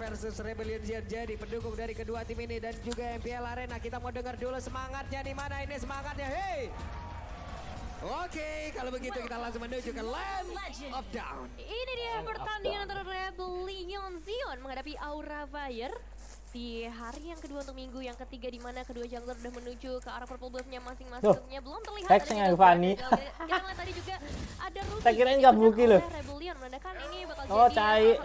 versus Rebellion jadi pendukung dari kedua tim ini dan juga MPL Arena. Kita mau dengar dulu semangatnya di mana ini semangatnya. Hey. Oke, kalau begitu kita langsung menuju ke Land of Dawn. Ini dia pertandingan antara Rebellion Zion menghadapi Aura Fire di hari yang kedua untuk minggu yang ketiga, di mana kedua jungler udah menuju ke arah purple buff-nya masing-masing. Tentunya belum terlihat Hex yang Fanny. Kita lihat tadi juga ada Ruby. Tak kirain Kabuki loh. Rebellion menandakan ini bakal Oh, jadi cair.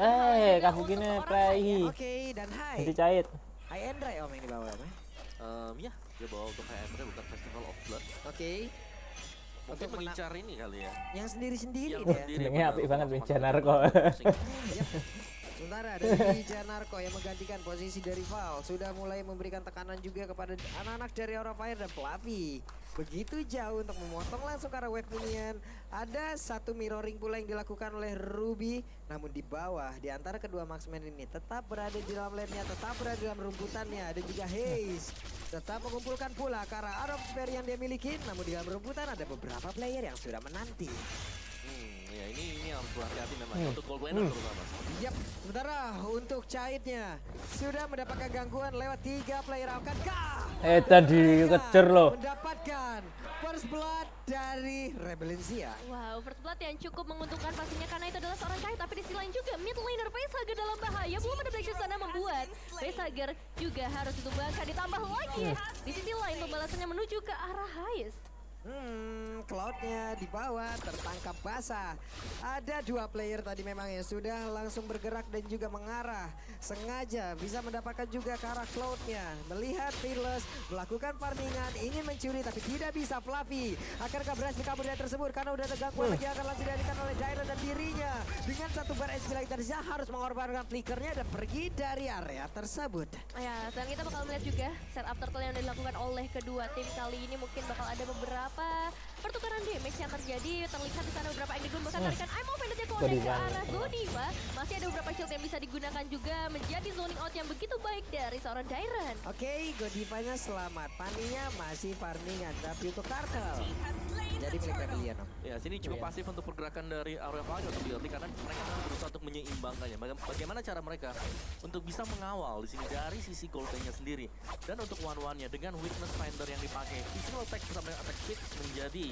Kabuki Kabukinya Prehi. Oke, dan hai. Nanti cair. Hai Endra om yang dibawa om. Ya, dia bawa untuk HMR bukan Festival of Blood. Oke. Mungkin mengincar ini kali ya. Yang sendiri-sendiri Yang ya. sendiri, Jenengnya benar, apik banget, sama-sama Beja Narko. Yep. Sementara dari Janarko yang menggantikan posisi dari Val sudah mulai memberikan tekanan juga kepada anak-anak dari Aura Fire dan Fluffy. Begitu jauh untuk memotong langsung ke arah wave minion. Ada satu mirroring pula yang dilakukan oleh Ruby. Namun di bawah, di antara kedua marksman ini tetap berada di dalam lane-nya, tetap berada di dalam rumputannya. Dan juga Haze tetap mengumpulkan pula ke arah Aura Fire yang dia miliki. Namun di dalam rumputan ada beberapa player yang sudah menanti. Ya ini harus berhati-hati memang untuk gold winner terutama. Yap, sementara untuk Caitnya sudah mendapatkan gangguan lewat 3 player. Akankah Tadi kejar loh. mendapatkan first blood dari Rebellion Zia? Wow, first blood yang cukup menguntungkan pastinya karena itu adalah seorang Kait, tapi di sisi lain juga mid laner Facehager dalam bahaya. Belum ada Black Shoes sana membuat Facehager juga harus ditumbangkan. Ditambah lagi di sisi lain pembalasannya menuju ke arah Hayes. Cloudnya di bawah tertangkap basah. Ada 2 player tadi memang yang sudah langsung bergerak dan juga mengarah. Sengaja bisa mendapatkan juga ke arah Cloudnya. Melihat Fearless melakukan farmingan, ingin mencuri tapi tidak bisa. Fluffy akankah berhasil kabur dari tersebut karena udah ada gangguan lagi akan langsung dialihkan oleh Daira dan dirinya. Dengan satu bar HP lagi tadi harus mengorbankan flickernya dan pergi dari area tersebut. Ya, dan kita bakal melihat juga setup turtle yang dilakukan oleh kedua tim kali ini. Mungkin bakal ada beberapa pertukaran damage yang terjadi. Terlihat di sana beberapa Angry Gun bahkan tarikan I'm Open aja connect ke arah Godiva. Masih ada beberapa shield yang bisa digunakan juga menjadi zoning out yang begitu baik dari seorang Dairen. Oke, Godivanya selamat. Paninya masih farmingan tapi untuk Turtle jadi milik Rebellion. Ya, sini cukup pasif untuk pergerakan dari Aura Fire untuk di early karena mereka memang berusaha untuk menyeimbangkannya. Bagaimana cara mereka untuk bisa mengawal di sini dari sisi goldnya sendiri dan untuk one-one-nya dengan weakness finder yang dipakai. Visual attack bersama dengan attack speed menjadi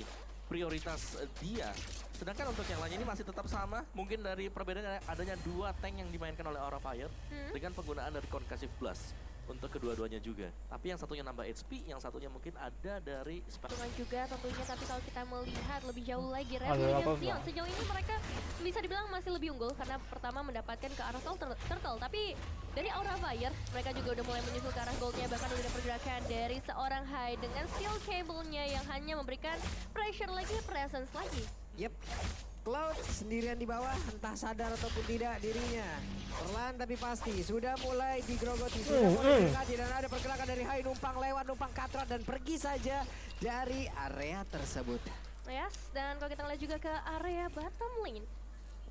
prioritas dia. Sedangkan untuk yang lainnya ini masih tetap sama. Mungkin dari perbedaan adanya 2 tank yang dimainkan oleh Aura Fire dengan penggunaan dari Concussive Blast untuk kedua-duanya juga. Tapi yang satunya nambah HP, yang satunya mungkin ada dari Dengan juga tentunya, tapi kalau kita melihat lebih jauh lagi Rebellion Zion sejauh ini mereka bisa dibilang masih lebih unggul karena pertama mendapatkan ke arah turtle, tapi dari Aura Fire mereka juga udah mulai menyusul ke arah goldnya, bahkan udah ada pergerakan dari seorang Hai dengan steel cable-nya yang hanya memberikan pressure lagi, presence lagi. Yep. Cloud sendirian di bawah, entah sadar ataupun tidak dirinya. Perlahan tapi pasti, sudah mulai digrogoti, sudah mulai mendekati dan ada pergerakan dari Hai numpang lewat, numpang katrat dan pergi saja dari area tersebut. Yes, dan kalau kita lihat juga ke area bottom lane,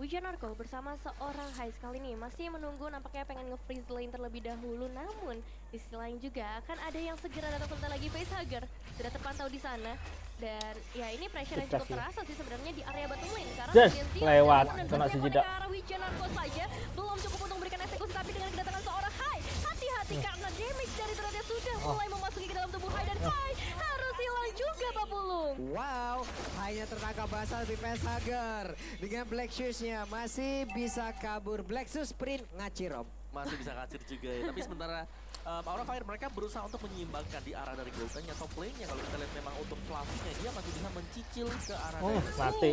Wijanarko bersama seorang Hai kali ini masih menunggu, nampaknya pengen nge-freeze lane terlebih dahulu. Namun di sisi lain juga akan ada yang segera datang sebentar lagi. Facehager sudah terpantau di sana. Dan ya ini pressure yang cukup terasa sih sebenarnya di area bottom lane. Karena lewat, kena hanya sejeda. ke arah Wijanarko saja belum cukup untuk memberikan eksekusi, tapi dengan kedatangan seorang Hai, hati-hati karena damage dari turretnya sudah mulai memasuki ke dalam tubuh Hai, dan Hai harus hilang juga Pak Pulung. Wow, hanya tertangkap basah di Facehager. Dengan Black Shoes-nya masih bisa kabur. Black Shoes sprint ngacir om. masih bisa kacir juga ya. Tapi sementara Aura Fire mereka berusaha untuk menyeimbangkan di arah dari goldennya atau plane-nya. Kalau kita lihat memang untuk Fluffy-nya dia masih bisa mencicil ke arah mati.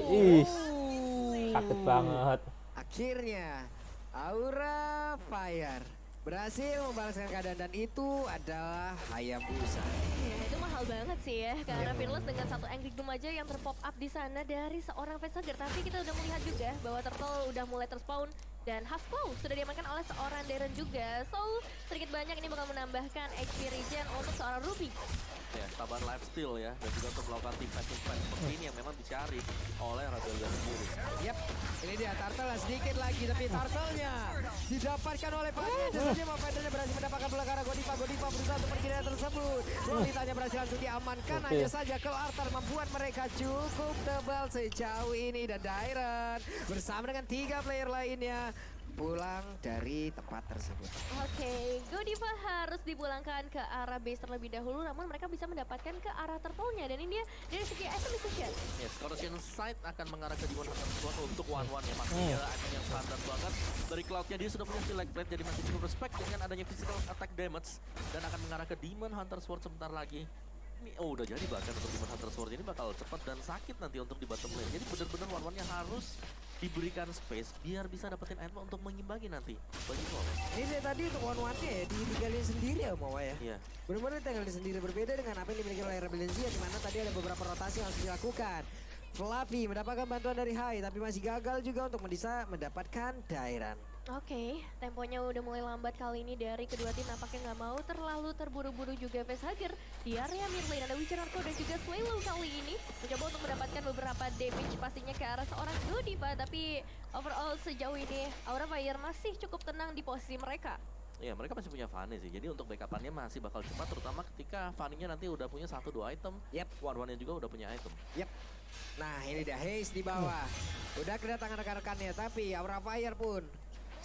Sakit banget. Akhirnya Aura Fire berhasil membalaskan keadaan dan itu adalah Hayabusa. Ya, itu mahal banget sih ya, karena Fearless dengan satu Angry Doom aja yang terpop up di sana dari seorang Facehager. Tapi kita udah melihat juga bahwa Turtle udah mulai terspawn dan half claw sudah diamankan oleh seorang Dairen juga. So, sedikit banyak ini bakal menambahkan HP regen untuk seorang Ruby. Ya, tambahan lifesteal ya, dan juga untuk melakukan team fight seperti ini yang memang dicari oleh Rebellion sendiri. Yap, ini dia Turtle sedikit lagi, tapi Turtle-nya didapatkan oleh Fanya. Dan dia Fanya berhasil mendapatkan bola ke arah Godiva. Godiva berusaha untuk pergi dari tersebut. Lolitanya berhasil langsung diamankan. Hanya saja Claw Arthur membuat mereka cukup tebal sejauh ini. Dan Dairen bersama dengan 3 player lainnya pulang dari tempat tersebut. Oke, Godiva harus dipulangkan ke arah base terlebih dahulu, namun mereka bisa mendapatkan ke arah turtle-nya. Dan ini dia dari segi item decision. Yes, Corrosion Sight akan mengarah ke Demon Hunter Squad untuk one-one ya. Pastinya item yang standar banget. Dari Cloud-nya dia sudah punya Select Blade, jadi masih cukup respect dengan adanya physical attack damage. Dan akan mengarah ke Demon Hunter Sword sebentar lagi. Ini, udah jadi bahkan untuk Demon Hunter Sword ini bakal cepat dan sakit nanti untuk di bottom lane. Jadi bener-bener one-one-nya harus diberikan space biar bisa dapetin item untuk mengimbangi nanti bagi Cloud. Ini dari tadi untuk one-one-nya ya ditinggalin sendiri ya Mawa ya. Iya. Benar-benar tinggal sendiri, berbeda dengan apa yang dimiliki oleh Rebellion Zia, di mana tadi ada beberapa rotasi yang harus dilakukan. Fluffy mendapatkan bantuan dari Hai tapi masih gagal juga untuk bisa mendapatkan Dairan. Oke, temponya udah mulai lambat kali ini dari kedua tim, nampaknya nggak mau terlalu terburu-buru juga Facehugger di area mid lane. Ada Witcherarko dan juga Swallow kali ini mencoba untuk mendapatkan beberapa damage pastinya ke arah seorang Godiva, tapi overall sejauh ini Aura Fire masih cukup tenang di posisi mereka. Iya, mereka masih punya Fanny sih. Jadi untuk backup-nya masih bakal cepat, terutama ketika Fanny-nya nanti udah punya 1-2 item. Yep. One-one-nya juga udah punya item. Yep. Nah ini dia Haze di bawah. Udah kedatangan rekan-rekannya, tapi Aura Fire pun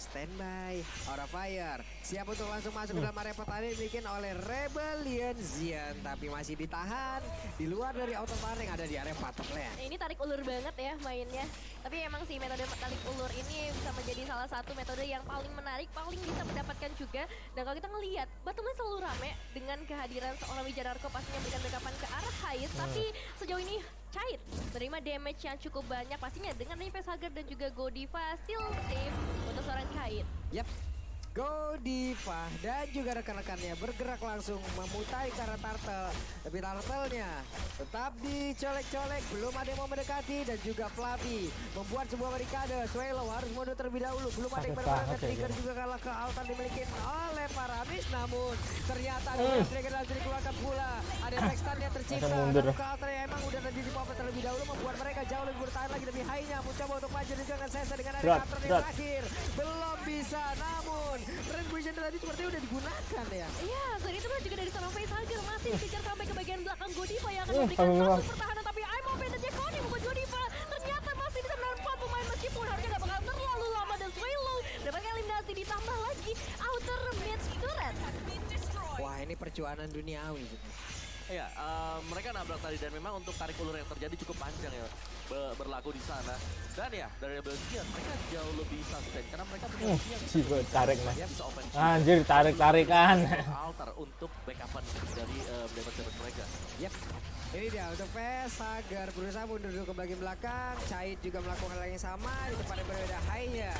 standby. Aura Fire siap untuk langsung masuk ke dalam area pertahanan dibikin oleh Rebellion Zian, tapi masih ditahan di luar dari auto yang ada di area bottom lane. Ini tarik ulur banget ya mainnya. Tapi emang sih metode tarik ulur ini bisa menjadi salah satu metode yang paling menarik, paling bisa mendapatkan juga. Dan kalau kita ngelihat, bottom lane selalu rame dengan kehadiran seorang Witcherarko pastinya memberikan backupan ke arah Haiz. Tapi sejauh ini Cair menerima damage yang cukup banyak pastinya dengan Facehugger dan juga Godiva still safe untuk seorang Cair. Yap, Godiva dan juga rekan-rekannya bergerak langsung memutai ke arah turtle. Tapi turtle-nya tetap dicolek-colek, belum ada yang mau mendekati, dan juga Fluffy membuat sebuah barikade. Swallow harus mundur terlebih dahulu, belum ada yang benar-benar trigger juga kalah ke altar dimiliki oleh Paramis. Namun ternyata ada trigger langsung dikeluarkan pula. Ada backstand yang tercipta dan ke altar yang emang udah tadi dipopet terlebih dahulu, membuat mereka jauh lebih bertahan lagi. Tapi Hai-nya mencoba untuk maju dengan Sesa dengan ada counter yang terakhir. Belum bisa, namun Rainbow Vision tadi sepertinya udah digunakan ya. Iya, selain itu juga dari seorang Facehugger masih dikejar sampai ke bagian belakang Godiva yang akan memberikan satu pertahanan. Tapi Aimo Banditnya Koni membuat Godiva ternyata masih bisa menerpa pemain meskipun harusnya gak bakal terlalu lama. Dan Swallow dapatkan eliminasi ditambah lagi outer mid turret. Wah ini perjuangan duniawi. Iya, mereka nabrak tadi dan memang untuk tarik ulur yang terjadi cukup panjang ya berlaku di sana. Dan ya dari Rebellion Zian mereka jauh lebih sustain karena mereka punya misi yang Si gue tarik mas. bisa offensive. Anjir tarik-tarikan. Altar untuk backupan dari damage mereka. Yap. Ini dia untuk Facehugger berusaha mundur dulu ke bagian belakang. Caid juga melakukan hal yang sama di tempat yang berbeda. Hai-nya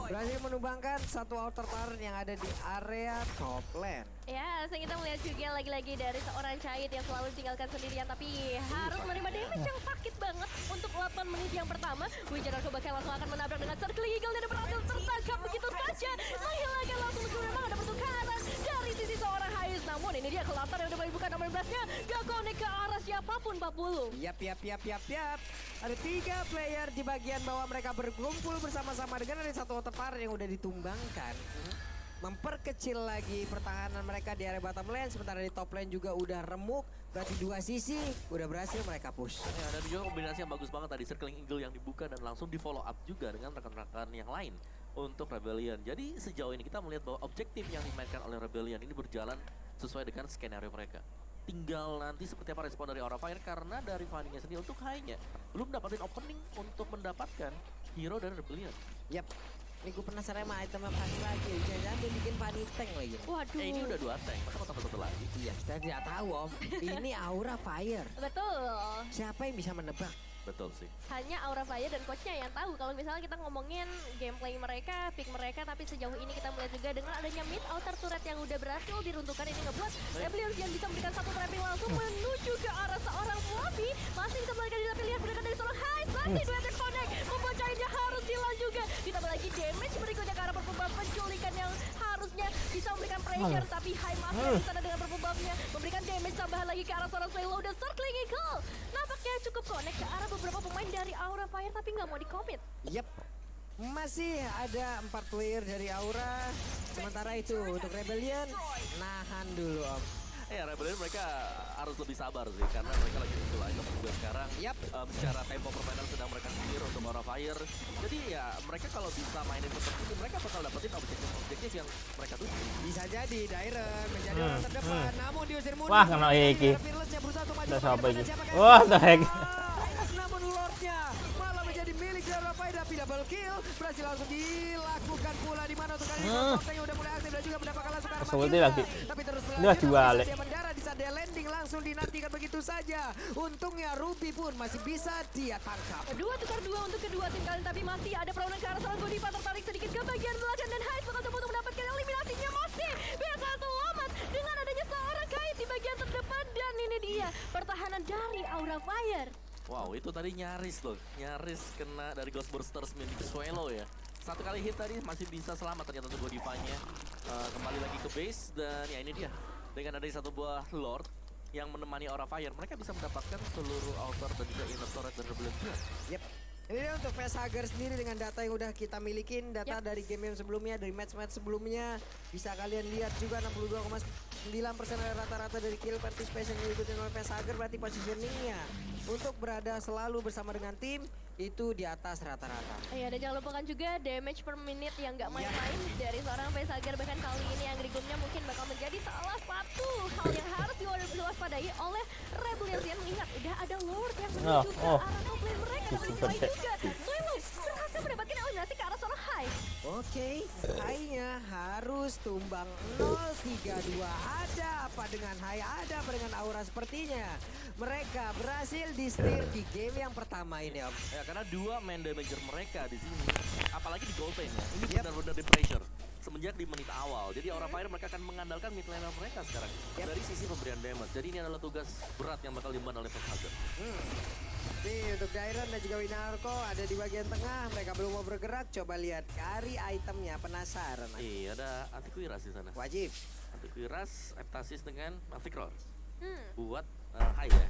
berhasil menumbangkan satu outer turret yang ada di area top lane. Ya, kita melihat juga lagi-lagi dari seorang Caid yang selalu ditinggalkan sendirian tapi harus menerima damage yang sakit banget untuk 8 menit yang pertama. Witcherarko bakal langsung akan menabrak dengan Circling Eagle dan berhasil tertangkap begitu saja. Menghilangkan langsung juga memang ada pertukaran dari sisi seorang Haiz. Namun ini dia Kelapar yang udah dibuka nomor 11-nya. Gak connect ke arah siapapun 40. Yap. Ada 3 player di bagian bawah, mereka berkumpul bersama-sama dengan ada satu outer turret yang udah ditumbangkan. Memperkecil lagi pertahanan mereka di area bottom lane, sementara di top lane juga udah remuk. Berarti 2 sisi udah berhasil mereka push. Ya, dan juga kombinasi yang bagus banget tadi, Circling Eagle yang dibuka dan langsung di follow up juga dengan rekan-rekan yang lain untuk Rebellion. Jadi sejauh ini kita melihat bahwa objektif yang dimainkan oleh Rebellion ini berjalan sesuai dengan skenario mereka. Tinggal nanti seperti apa respon dari Aura Fire karena dari Fanny-nya sendiri untuk Hai-nya belum dapatin opening untuk mendapatkan hero dari Rebellion. Yap. Ini gue penasaran sama item Fanny lagi. Jangan-jangan dia bikin Fanny tank lagi. Waduh. Ini udah 2 tank, masa mau tambah 1 lagi? Iya, saya tidak tahu om. Ini Aura Fire. Betul. Siapa yang bisa menebak? Betul sih. Hanya Aura Fire dan coachnya yang tahu. Kalau misalnya kita ngomongin gameplay mereka, pick mereka, tapi sejauh ini kita melihat juga dengan adanya mid outer turret yang udah berhasil diruntuhkan, ini ngebuat Rebellion yang bisa memberikan satu trapping langsung menuju ke arah seorang Fluffy. Masih bisa memberikan tapi lihat berikan dari seorang Hai. Masih dua connect, membuat Cairnya harus hilang juga. Ditambah lagi damage berikutnya ke arah perpubab penculikan yang harusnya bisa memberikan pressure, tapi Hai masih di sana dengan perpubabnya memberikan damage tambahan lagi ke arah seorang Swallow dan Circling Eagle. Nampaknya cukup connect ke arah beberapa pemain dari Aura Fire tapi nggak mau di-commit. Yep. Masih ada 4 player dari Aura. Sementara itu untuk Rebellion nahan dulu om. Ya, Rebellion mereka harus lebih sabar sih, karena mereka lagi muncul item juga sekarang. Yap. Secara tempo permainan sedang mereka setir untuk Aura Fire. Jadi ya, mereka kalau bisa mainin seperti itu, mereka bakal dapetin objektif yang mereka tuju. Bisa jadi Dairen menjadi orang terdepan, namun diusir mundur. Wah, kena iki. Fearless-nya berusaha untuk maju Udah ke siapa depan, iki? dan siapakah Wah, yang the heck. namun Lordnya malah menjadi milik dari Rafael, tapi double kill berhasil langsung dilakukan pula di mana untuk kali ini Korteng yang udah mulai aktif dan juga mendapatkan langsung ke arah Seperti Makilda. lagi. Tapi terus Udah berlanjut, jual. tapi dia mendarat di saat dia landing langsung dinantikan begitu saja. Untungnya Ruby pun masih bisa dia tangkap. Kedua tukar dua untuk kedua tim kalian, tapi masih ada perlawanan ke arah sana. Godiva tertarik sedikit ke bagian belakang dan Hais bakal coba untuk mendapatkan eliminasinya. Masih bisa selamat dengan adanya seorang kait di bagian terdepan, dan ini dia pertahanan dari Aura Fire. Wow, itu tadi nyaris loh. Nyaris kena dari Ghostbusters milik Swallow ya. Satu kali hit tadi masih bisa selamat ternyata untuk Godivanya. Kembali lagi ke base, dan ya ini dia. Dengan adanya satu buah Lord yang menemani Aura Fire, mereka bisa mendapatkan seluruh altar dan juga inner turret dari Rebellion. Yep. Ini dia untuk Facehugger sendiri dengan data yang udah kita milikin, data dari game sebelumnya, dari match-match sebelumnya. Bisa kalian lihat juga 62,9% rata-rata dari kill participation yang diikutin oleh Facehugger, berarti positioningnya untuk berada selalu bersama dengan tim itu di atas rata-rata. Ya, dan jangan lupakan juga damage per menit yang gak main-main dari seorang Facehugger. Bahkan kali ini Angry Gloom-nya mungkin bakal menjadi salah satu hal yang harus diwaspadai oleh Rebellion. Mengingat udah ada Lord yang menuju ke arah top lane mereka. Dan selain juga Swallow berhasil mendapatkan eliminasi ke arah seorang Hai. Oke, Hai-nya harus tumbang 0-3-2. Ada apa dengan Hai? Ada apa dengan Aura? Sepertinya mereka berhasil di-steer di game yang pertama ini, Om. Ya, karena dua main damager mereka di sini, apalagi di gold lane ya, ini benar-benar di pressure semenjak di menit awal. Jadi Aura Fire mereka akan mengandalkan mid laner mereka sekarang dari sisi pemberian damage. Jadi ini adalah tugas berat yang bakal diemban oleh Facehugger. Nih untuk Dairen dan juga Winarko ada di bagian tengah, mereka belum mau bergerak. Coba lihat cari itemnya, penasaran. Iya, ada Antiquiras di sana. Wajib. Antiquiras, Eptasis dengan Antikrol buat Hai ya.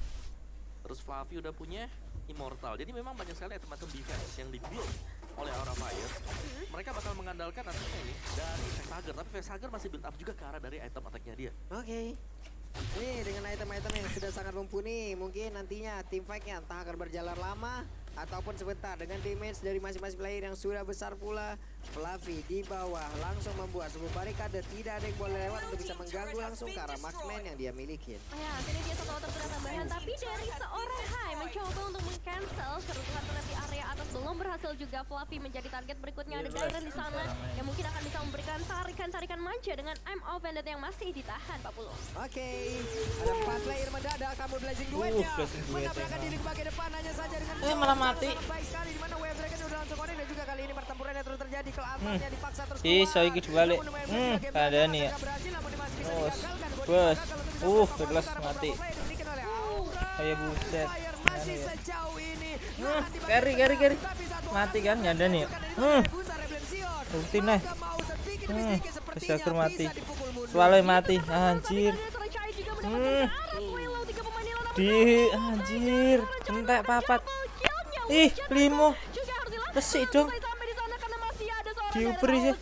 Terus Fluffy udah punya Immortal. Jadi memang banyak sekali item-item defense yang di-build oleh Aura Fire. Mereka bakal mengandalkan atasnya ini dari Facehugger, tapi Facehugger masih build up juga ke arah dari item attack-nya dia. Oke. Nih dengan item-item yang sudah sangat mumpuni, mungkin nantinya tim fight-nya entah akan berjalan lama ataupun sebentar. Dengan damage dari masing-masing player yang sudah besar pula, Fluffy di bawah langsung membuat sebuah barikade, tidak ada yang boleh lewat untuk bisa mengganggu langsung ke arah marksman yang dia miliki. Ya, ini dia satu outer sudah tambahan, tapi dari seorang Hai mencoba untuk meng-cancel kerusuhan turret di area atas. Belum berhasil juga Fluffy menjadi target berikutnya. Ada Dairen di sana yang mungkin akan bisa memberikan tarikan-tarikan manja dengan I'm of Vendetta yang masih ditahan 40. Oke, ada 4 player mendadak, kamu blazing duetnya menabrakkan diri ke bagian depan hanya saja dengan malah mati. sangat baik sekali di mana Wave Dragon udah langsung connect, dan juga kali ini pertempuran yang terus terjadi. Kelantarnya dipaksa terus Saya gitu balik. Ada nih ya. Bos. Fearless mati. Kayak buset. Masih sejauh ini Carry. Mati kan, nyanda nih. Rutin nih. Facehugger mati. Swallow mati. Anjir. Anjir. Entek papat. Ih, limo. Resik dong. Diuber ya.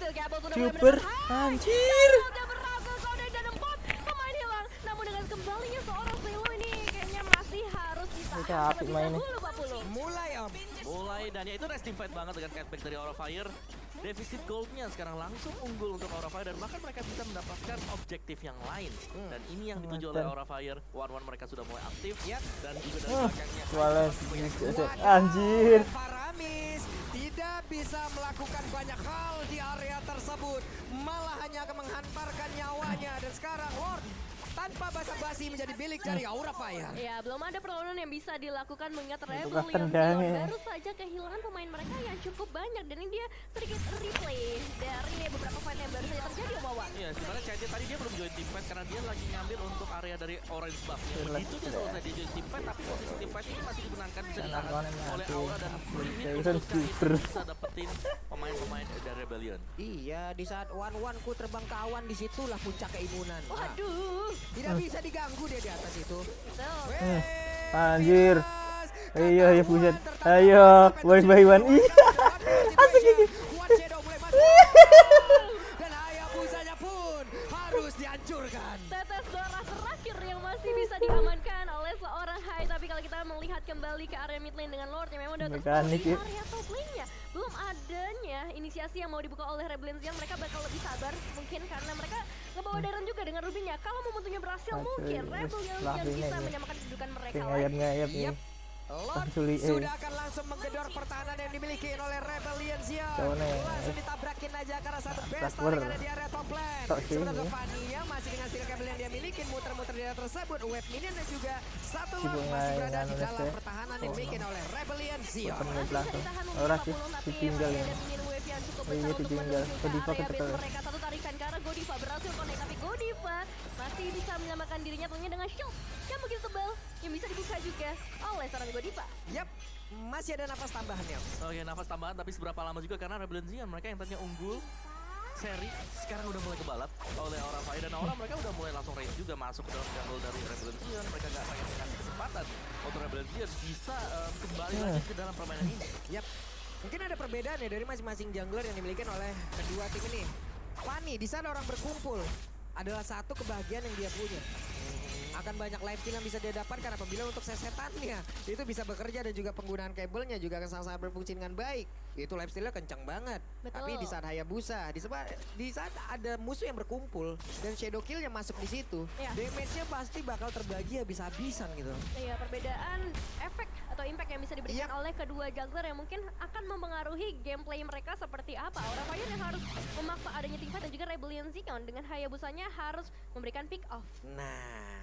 Diuber. Anjir. Udah apik mainnya. Mulai Dan ya itu resting fight banget dengan catback dari Aura Fire. Defisit goldnya sekarang langsung unggul untuk Aura Fire, dan bahkan mereka bisa mendapatkan objektif yang lain. Dan ini yang dituju oleh Aura Fire. One mereka sudah mulai aktif dan juga dari belakangnya. Anjir. Faramis tidak bisa melakukan banyak hal di area tersebut, malah hanya akan menghantarkan nyawanya. Dan sekarang Lord tanpa basa-basi menjadi milik dari Aura Fire. Ya, belum ada perlawanan yang bisa dilakukan mengingat Tukar Rebellion tendang ya. baru saja kehilangan pemain mereka yang cukup banyak, dan ini dia sedikit replay dari beberapa fight yang baru saja terjadi, Wawan. Iya, sebenarnya Cedi tadi dia belum join team fight karena dia lagi ngambil untuk area dari orange buff. Begitu dia selesai dia join team fight, tapi posisi team fight ini masih dimenangkan, bisa ditahan oleh Aura, dan ini untuk bisa dapetin pemain-pemain dari Rebellion. Iya, di saat one ku terbang ke awan, disitulah puncak keimunan. Waduh. Tidak bisa diganggu dia di atas itu. Betul. Anjir. Iya, ya buset. Ayo, bye one. Iya. Asik ini. Dan Hayabusanya pun harus dihancurkan. Tetes darah terakhir lane dengan Lord yang memang udah Mekanik tersebar ya. di area top lane-nya. Belum adanya inisiasi yang mau dibuka oleh Rebellion Zion, mereka bakal lebih sabar mungkin karena mereka ngebawa Darren juga dengan rubinya. Kalau momentumnya berhasil Aduh, mungkin Rebellion Zion Fluffy-nya bisa ini. menyamakan kedudukan mereka Kayak lagi. ngayap-ngayap nih. Yep. Lord Langsung sudah akan langsung menggedor pertahanan yang dimiliki oleh Rebellion Zion. Cowok nih. Langsung ditabrakin aja karena satu best Blackbird. yang ada di area top lane. Tok sih, Sementara ya. Fania masih dengan skill kabel yang dia miliki, muter-muter di area tersebut. Web minion dan juga satu Si Lord bunga masih berada yang di anu dalam deh. pertahanan yang Oh, dimiliki oleh Rebellion Zion. Menit Masih bisa langsung. ditahan mungkin Orang 50, sih tapi ditinggal masih ya. ada minion wave yang cukup Iya, besar untuk ditinggal. menuju ke Godiva area ketekel. base mereka. Satu tarikan ke arah Godiva berhasil connect, tapi Godiva masih bisa menyelamatkan dirinya tentunya dengan shield yang begitu tebal yang bisa dibuka juga oleh seorang Godiva. Yap, masih ada nafas tambahannya. Oke, nafas tambahan tapi seberapa lama juga karena Rebellion Zion mereka yang tadinya unggul seri sekarang udah mulai kebalap oleh Aura Fire dan Aura mereka udah mulai langsung race juga masuk ke dalam jungle dari Rebellion Zion. Mereka nggak pengen kasih kesempatan untuk Rebellion Zion bisa kembali lagi ke dalam permainan ini. Yap. Mungkin ada perbedaan ya dari masing-masing jungler yang dimiliki oleh kedua tim ini. Fanny, di sana orang berkumpul adalah satu kebahagiaan yang dia punya. Akan banyak life kill yang bisa dia dapatkan apabila untuk sesetannya itu bisa bekerja dan juga penggunaan kabelnya juga akan sangat-sangat berfungsi dengan baik. Itu life steal-nya kencang banget. Betul. Tapi di saat Hayabusa, di saat ada musuh yang berkumpul dan shadow kill-nya masuk di situ, Iya. damage-nya pasti bakal terbagi habis-habisan gitu. Iya, perbedaan efek atau impact yang bisa diberikan oleh kedua jungler yang mungkin akan mempengaruhi gameplay mereka seperti apa. Aura Fire yang harus memaksa adanya teamfight dan juga Rebellion Zion dengan Hayabusanya harus memberikan pick off. Nah,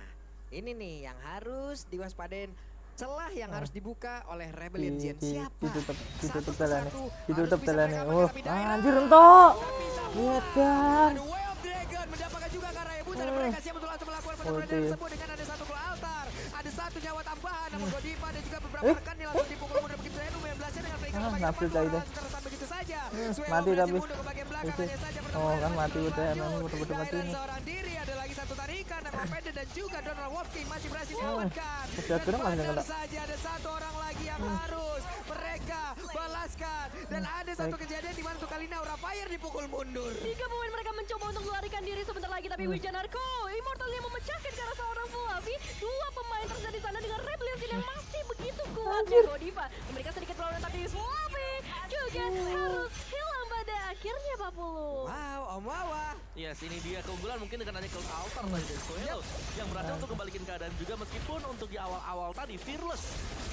ini nih yang harus diwaspadain, celah yang harus dibuka oleh Rebellion Zion. Siapa? Ditutup Satu jalannya. persatu Ditutup harus bisa jalannya. mereka Oh, menghadapi daerah. anjir entok. Terpisah. Wedan. Aduh, Way of Dragon mendapatkan juga ke arah Hayabusa dan Hmm. mereka siap untuk langsung melakukan penemuan Ulti. tersebut dengan ada satu gol altar, ada satu nyawa tambahan, namun Godiva dan juga beberapa Eh. rekannya langsung dipukul mundur begitu saja. 19-nya dengan flicker ke bagian nafsu depan, cah itu. terletak begitu saja. Suelo Mati berhasil tapi. mundur ke bagian belakang, Itu. hanya saja Oh, pertemuan kan masih mati udah, berlanjut. emang betul-betul mati Dailan ini. seorang diri, ada lagi satu tarikan, Necropendant dan juga Donald Wolfking masih berhasil diamankan. Udah geram masih benar kena. saja ada satu orang lagi yang harus mereka balaskan. Dan ada satu kejadian di mana untuk kali ini Aura Fire dipukul mundur. 3 pemain mereka mencoba untuk melarikan diri sebentar lagi, tapi Wijanarko Immortalnya memecahkan ke arah seorang Fluffy. 2 pemain terjadi di sana dengan Rebellion Zion yang masih begitu kuat. Godiva memberikan sedikit perlawanan, tapi Fluffy juga harus hilang pada akhirnya 40. Wow, Om Wawa. Yes, ini dia keunggulan mungkin dengan adanya Cloud Altar tadi dari Suelo yang berhasil untuk kembalikan keadaan juga meskipun untuk di awal-awal tadi Fearless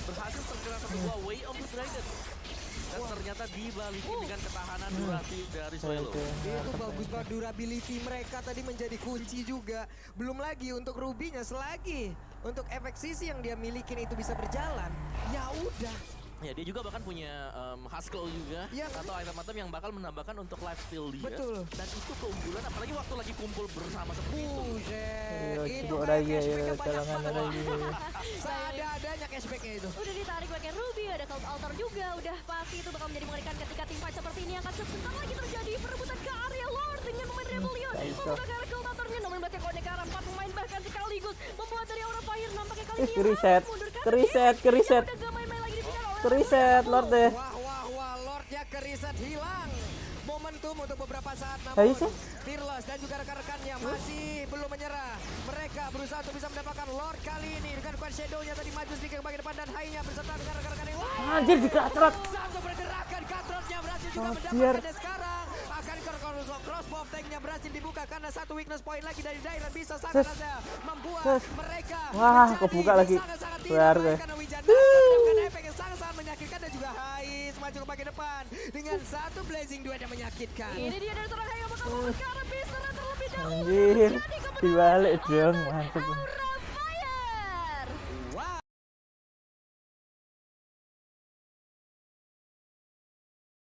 berhasil terkena satu buah Way of the Dragon. Dan ternyata dibalikin dengan ketahanan durasi dari Suelo. Itu bagus banget, durability mereka tadi menjadi kunci juga. Belum lagi untuk Ruby-nya, selagi untuk efek sisi yang dia milikin itu bisa berjalan, ya udah. Ya, dia juga bahkan punya Haskell juga Iya. atau item-item yang bakal menambahkan untuk life steal dia. Betul. Dan itu keunggulan apalagi waktu lagi kumpul bersama seperti itu. Buset, Iya, itu coba kayak lagi ya, cashback-nya banyak cadangan banget. lagi. Seadanya cashback-nya itu. Udah ditarik pakai Ruby, ada Cloud Altar juga. Udah pasti itu bakal menjadi mengerikan ketika teamfight seperti ini akan sebentar lagi terjadi. Perebutan ke area Lord dengan pemain Rebellion. Membuka ke arah Cloud Altarnya, namun bakal connect ke arah 4 pemain bahkan sekaligus. Membuat dari Aura Fire nampaknya kali ini Keriset, harus mundur karena keriset, dia keriset. udah gak main-main lagi di final oleh Keriset, Lord deh. Wah, Lordnya keriset hilang. Momentum untuk beberapa saat, Ayo, namun sih. Fearless dan juga rekan-rekannya masih belum menyerah. Mereka berusaha untuk bisa mendapatkan Lord kali ini dengan Quad Shadow-nya tadi maju sedikit ke bagian depan dan Hai-nya berserta dengan rekan-rekan yang lain. Anjir dikatrot. Satu pergerakan Katrotnya berhasil juga Anjir. mendapatkannya sekarang. Akan crossbow tank-nya berhasil dibuka karena satu weakness point lagi dari Dairan bisa sangat saja membuat mereka Wah, menjadi kebuka lagi. sangat-sangat Luar tidak baik deh. karena Wijana mendapatkan efek yang sangat-sangat menyakitkan dan juga Hais maju ke bagian depan dengan satu blazing duet yang menyakitkan. Ini dia dari seorang Hai yang bakal membuka ke arah Beaster terlebih dahulu. Anjir, dibalik dong, mantep. Aura